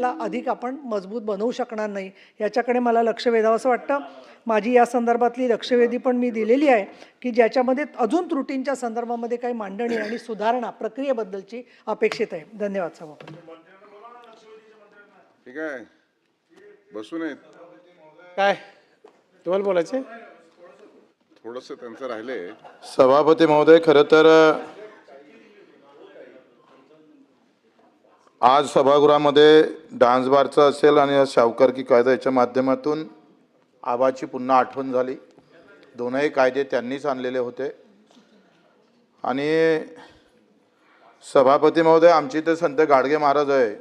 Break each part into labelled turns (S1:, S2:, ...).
S1: ला अधिक आपण मजबूत बनवू शकणार नाही याच्याकडे मला लक्ष वेधावं असं वाटतं. माझी या संदर्भातली लक्षवेधी पण मी दिलेली आहे की ज्याच्यामध्ये अजून त्रुटींच्या संदर्भामध्ये काही मांडणी आणि सुधारणा प्रक्रियेबद्दलची अपेक्षित आहे. धन्यवाद सभापती.
S2: ठीक आहे, बसू नयेत.
S3: काय तुम्हाला बोलायचे?
S2: थोडंसं त्यांचं राहिले.
S4: सभापती महोदय, खरं तर आज सभागृहामध्ये डान्स बारचा असेल आणि सावकारकी कायदा याच्या माध्यमातून आबाची पुन्हा आठवण झाली. दोनही कायदे त्यांनीच आणलेले होते. आणि सभापती महोदय, आमची इथे संत गाडगे महाराज आहे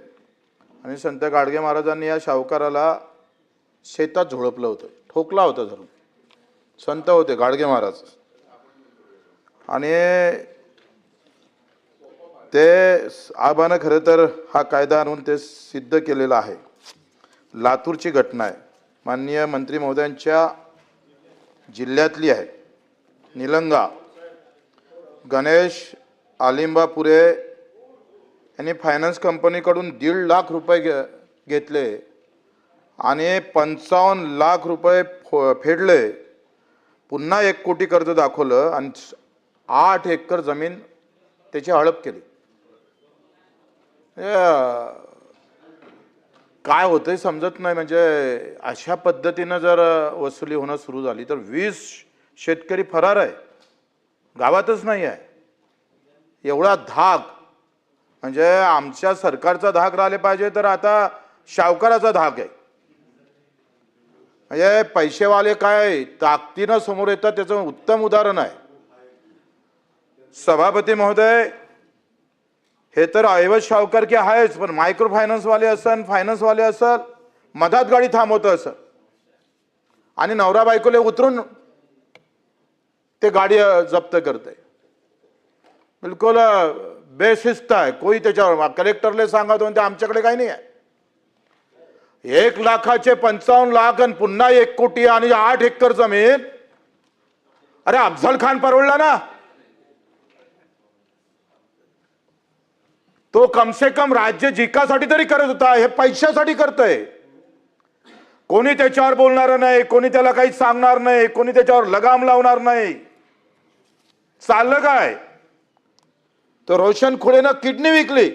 S4: आणि संत गाडगे महाराजांनी या सावकाराला शेतात झोडपलं होतं, ठोकला होता धरून. संत होते गाडगे महाराज. आणि ते आबानं खरं तर हा कायदा आणून ते सिद्ध केलेला आहे. लातूरची घटना आहे, माननीय मंत्री महोदयांच्या जिल्ह्यातली आहे. निलंगा गणेश आलिंबापुरे यांनी फायनान्स कंपनीकडून 1.5 लाख रुपये घेतले आणि 55 लाख रुपये फेडले. पुन्हा 1 कोटी कर्ज दाखवलं आणि 8 एकर जमीन त्याची हडप केली. काय होतंय समजत नाही. म्हणजे अशा पद्धतीनं जर वसुली होणं सुरू झाली तर 20 शेतकरी फरार आहे, गावातच नाही आहे. एवढा धाक, म्हणजे आमच्या सरकारचा धाक राहिले पाहिजे तर आता सावकाराचा धाक आहे. म्हणजे पैसेवाले काय ताकदीनं समोर येतात, त्याचं उत्तम उदाहरण आहे. सभापती महोदय, हे तर ऐवज सावकारकी आहेच, पण मायक्रो फायनान्सवाले असन, फायनान्सवाले असल, मधात गाडी थांबवतं असं आणि नवरा बायकोले उतरून ते गाडी जप्त करते. बिलकुल बेशिस्त आहे. कोई त्याच्यावर कलेक्टरले सांगा तो ते आमच्याकडे काही नाही आहे. 1 लाखाचे 55 लाख आणि पुन्हा 1 कोटी आणि 8 एकर जमीन. अरे अफजल खान परवडला ना. तो कम से कम राज्य जिंकासाठी तरी करत होता, हे पैशासाठी करतोय. कोणी त्याच्यावर बोलणार नाही, कोणी त्याला काही सांगणार नाही, कोणी त्याच्यावर लगाम लावणार नाही. चाललं काय? तो रोशन खुळेनं किडनी विकली.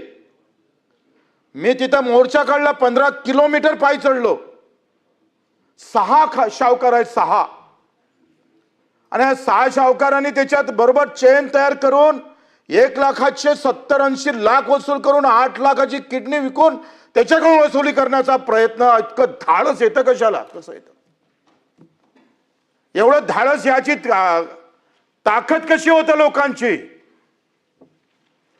S4: मी तिथं मोर्चा काढला, 15 किलोमीटर पायी चढलो. 6 सावकार आहेत, 6. आणि 6 सावकारांनी त्याच्यात बरोबर चेन तयार करून 1 लाखाचे 70-80 लाख वसूल करून 8 लाखाची किडनी विकून त्याच्याकडून वसुली करण्याचा प्रयत्न. इतकं धाडस येतं कशाला? कसं येतं एवढं धाडस? याची ताकद कशी होतं लोकांची?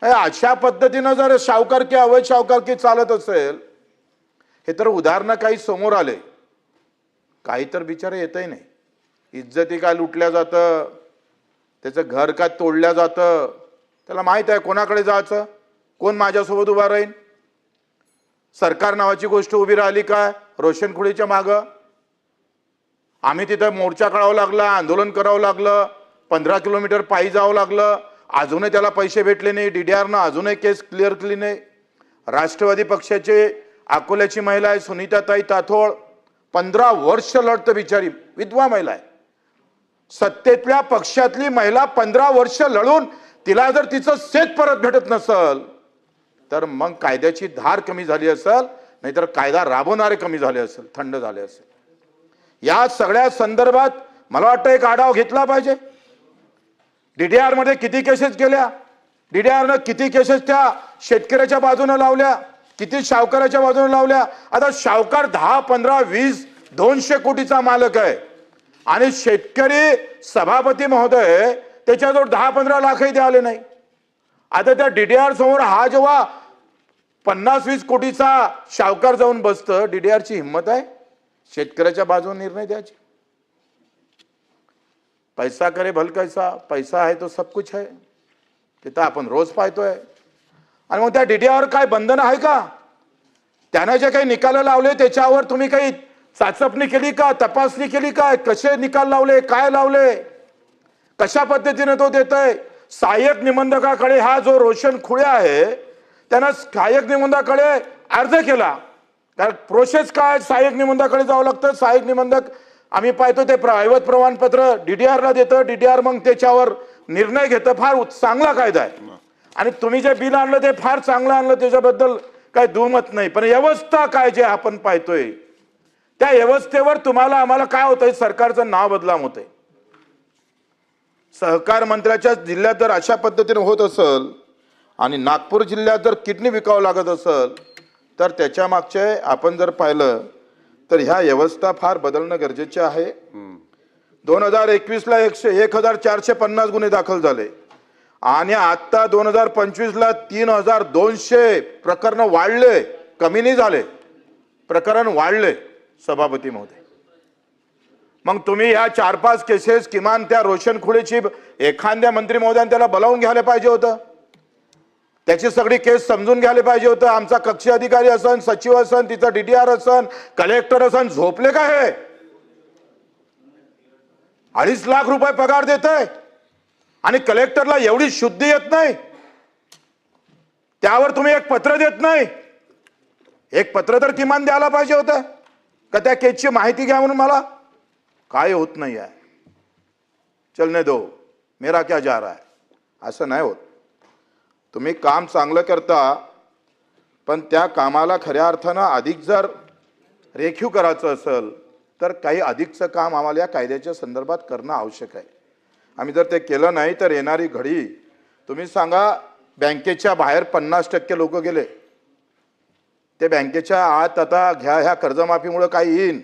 S4: अशा पद्धतीनं जर सावकारकी अवैध सावकारकी चालत असेल, हे तर उदाहरणं काही समोर आले. काही तर बिचारे येतही नाही. इज्जती काय लुटल्या जातं, त्याचं घर काय तोडल्या जातं. त्याला माहित आहे कोणाकडे जायचं, कोण माझ्यासोबत उभा राहील. सरकार नावाची गोष्ट उभी राहिली काय रोशनखुळीच्या मागं? आम्ही तिथं मोर्चा काढावं लागला, आंदोलन करावं लागलं, 15 किलोमीटर पायी जावं लागलं. अजूनही त्याला पैसे भेटले नाही. DDRनं अजूनही केस क्लिअर केली नाही. राष्ट्रवादी पक्षाचे अकोल्याची महिला आहे सुनीताताई ताथोळ, 15 वर्ष लढतं बिचारी, विधवा महिला आहे. सत्तेतल्या पक्षातली महिला 15 वर्ष लढून तिला जर तिचं सेट परत भेटत नसल तर मग कायद्याची धार कमी झाली असेल, नाहीतर कायदा राबवणारे कमी झाले असेल, थंड झाले असेल. या सगळ्या संदर्भात मला वाटतं एक आढावा घेतला पाहिजे. DDR मध्ये किती केसेस केल्या, DDRनं किती केसेस त्या शेतकऱ्याच्या बाजूने लावल्या, किती सावकाराच्या बाजूने लावल्या. आता सावकार 10, 15, 20, 200 कोटीचा मालक आहे आणि शेतकरी सभापती महोदय त्याच्याजवळ 10-15 लाखही द्याले नाही. आता त्या DDR समोर हा जेव्हा 50-20 कोटीचा सावकार जाऊन बसतं, DDR ची हिंमत आहे शेतकऱ्याच्या बाजूने निर्णय द्यायची? पैसा करे भल कैसा, पैसा आहे तो सब कुछ है, तिथं आपण रोज पाहतोय. आणि मग त्या DDR काय बंधन आहे का? त्यानं जे काही निकाल लावले त्याच्यावर तुम्ही काही चाचपणी केली का, तपासणी केली का? कसे निकाल लावले, काय लावले, कशा पद्धतीने तो देतोय? सहाय्यक निबंधकाकडे हा जो रोशन खुळे आहे त्यानं सहाय्यक निबंधकाकडे अर्ज केला कारण प्रोसेस काय, सहाय्यक निबंधकाकडे जावं लागतं. सहाय्यक निबंधक आम्ही पाहतो ते ऐवज प्रमाणपत्र DDRला देतं. DDR मग त्याच्यावर निर्णय घेतं. फार चांगला कायदा आहे. आणि तुम्ही जे बिल आणलं ते फार चांगलं आणलं, त्याच्याबद्दल काही दुमत नाही. पण व्यवस्था काय जे आपण पाहतोय त्या व्यवस्थेवर तुम्हाला आम्हाला काय होतंय, सरकारचं नाव बदनाम होतंय. सहकार मंत्र्याच्या जिल्ह्यात जर अशा पद्धतीने होत असेल आणि नागपूर जिल्ह्यात जर किडनी विकावं लागत असेल तर त्याच्या मागचे आपण जर पाहिलं तर ह्या व्यवस्था फार बदलणं गरजेचे आहे. 2021ला 1450 गुन्हे दाखल झाले आणि आता 2025ला 3200 प्रकरण वाढले, कमी नाही झाले, प्रकरण वाढले सभापती महोदय. मग तुम्ही ह्या 4-5 केसेस किमान त्या रोशन खुळेची एखाद्या मंत्री महोदयाने त्याला बोलावून घ्यायला पाहिजे होतं. त्याची सगळी केस समजून घ्यायला पाहिजे होतं. आमचा कक्षी अधिकारी असन, सचिव असन, तिचा DDR असन, कलेक्टर असन, झोपले का हे? 2.5 लाख रुपये पगार देतोय आणि कलेक्टरला एवढी शुद्धी येत नाही, त्यावर तुम्ही एक पत्र देत नाही. एक पत्र तर किमान द्यायला पाहिजे होतं का त्या केसची माहिती घ्या म्हणून. मला काय होत नाही आहे, चलने दो, मेरा क्या जा रहा है, असं नाही होत. तुम्ही काम चांगलं करता पण त्या कामाला खऱ्या अर्थानं अधिक जर रेखीव करायचं असेल तर काही अधिकचं काम आम्हाला या कायद्याच्या संदर्भात करणं आवश्यक आहे. आम्ही जर ते केलं नाही तर येणारी घडी तुम्ही सांगा, बँकेच्या बाहेर 50% लोक गेले, ते बँकेच्या आत आता घ्या, ह्या कर्जमाफीमुळे काही येईन,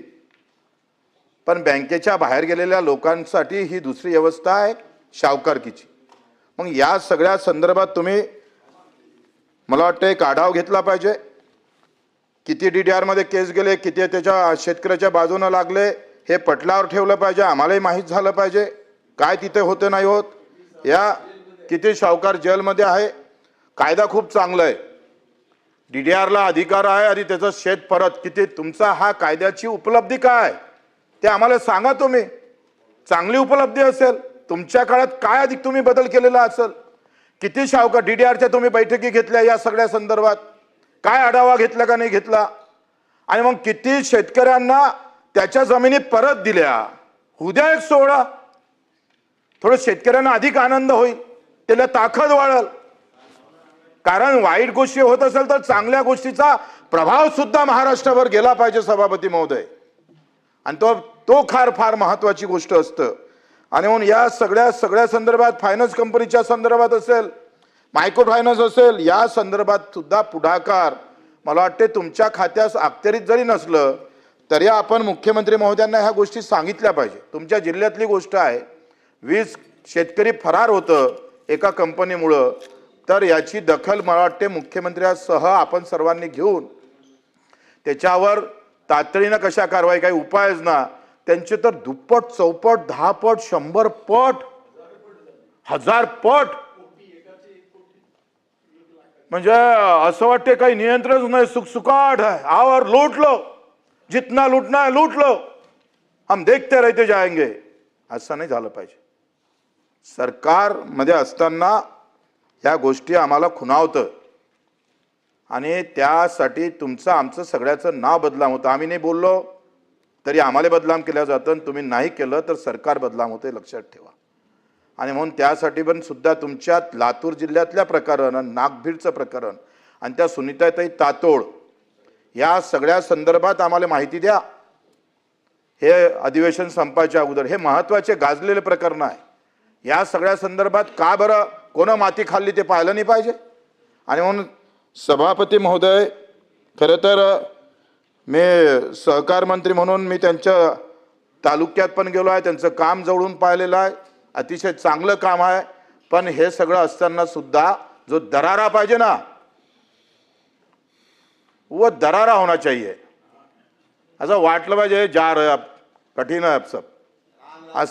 S4: पण बँकेच्या बाहेर गेलेल्या लोकांसाठी ही दुसरी व्यवस्था आहे सावकारकीची. मग या सगळ्या संदर्भात तुम्ही मला वाटतं एक आढावा घेतला पाहिजे. किती DDR मध्ये केस गेले, किती त्याच्या शेतकऱ्याच्या बाजूने लागले, हे पटलावर ठेवलं पाहिजे. आम्हालाही माहीत झालं पाहिजे काय तिथे होतं नाही होत. या किती सावकार जेलमध्ये आहे. कायदा खूप चांगला आहे, DDRला अधिकार आहे आणि त्याचं शेत परत किती. तुमचा हा कायद्याची उपलब्धी काय ते आम्हाला सांगा. तुम्ही चांगली उपलब्धी असेल, तुमच्या काळात काय अधिक तुम्ही बदल केलेला असेल. किती सावकार DDRच्या तुम्ही बैठकी घेतल्या या सगळ्या संदर्भात, काय आढावा घेतला का नाही घेतला. आणि मग किती शेतकऱ्यांना त्याच्या जमिनी परत दिल्या. उद्या एक सोहळा, थोडं शेतकऱ्यांना अधिक आनंद होईल, त्याला ताकद वाढेल. कारण वाईट गोष्टी होत असेल तर चांगल्या गोष्टीचा प्रभाव सुद्धा महाराष्ट्रावर गेला पाहिजे सभापती महोदय. आणि तो फार महत्वाची गोष्ट असतं. आणि म्हणून या सगळ्या संदर्भात, फायनान्स कंपनीच्या संदर्भात असेल, मायक्रो फायनान्स असेल, या संदर्भात सुद्धा पुढाकार मला वाटते तुमच्या खात्यास अखत्यारीत जरी नसलं तरी आपण मुख्यमंत्री महोदयांना ह्या गोष्टी सांगितल्या पाहिजे. तुमच्या जिल्ह्यातली गोष्ट आहे, 20 शेतकरी फरार होतं एका कंपनीमुळं, तर याची दखल मला वाटते मुख्यमंत्र्यासह आपण सर्वांनी घेऊन त्याच्यावर तातडीनं कशा कारवाई, काही उपाययोजना, त्यांचे तर दुप्पट, चौपट, 10 पट, 100 पट, 1000 पट, म्हणजे असं वाटते काही नियंत्रणच नाही, सुखसुकाट है, आओ और लूट लो, जितना लूटना है लूट लो, हम देखते रहते जाएंगे. असं नाही झालं पाहिजे. सरकार मध्ये असताना या गोष्टी आम्हाला खुणावतं आणि त्यासाठी तुमचं आमचं सगळ्याचं नाव बदनाम होतं. आम्ही नाही बोललो तरी आम्हाला बदनाम केलं जातं, तुम्ही नाही केलं तर सरकार बदनाम होते, लक्षात ठेवा. आणि म्हणून त्यासाठी पण सुद्धा तुमच्यात लातूर जिल्ह्यातल्या प्रकरण, नागभीडचं प्रकरण आणि त्या सुनीताताई तातोड या सगळ्या संदर्भात आम्हाला माहिती द्या. हे अधिवेशन संपायच्या अगोदर हे महत्त्वाचे गाजलेले प्रकरण आहे. या सगळ्या संदर्भात का बरं कोणं माती खाल्ली ते पाहिलं नाही पाहिजे. आणि म्हणून सभापती महोदय, खरं तर मी सहकार मंत्री म्हणून मी त्यांच्या तालुक्यात पण गेलो आहे, त्यांचं काम जवळून पाहिलेलं आहे, अतिशय चांगलं काम आहे. पण हे सगळं असताना सुद्धा जो दरारा पाहिजे ना, वो दरारा होना चाहिए. असं वाटलं पाहिजे जा रहे अब कठीण है अब सब, असं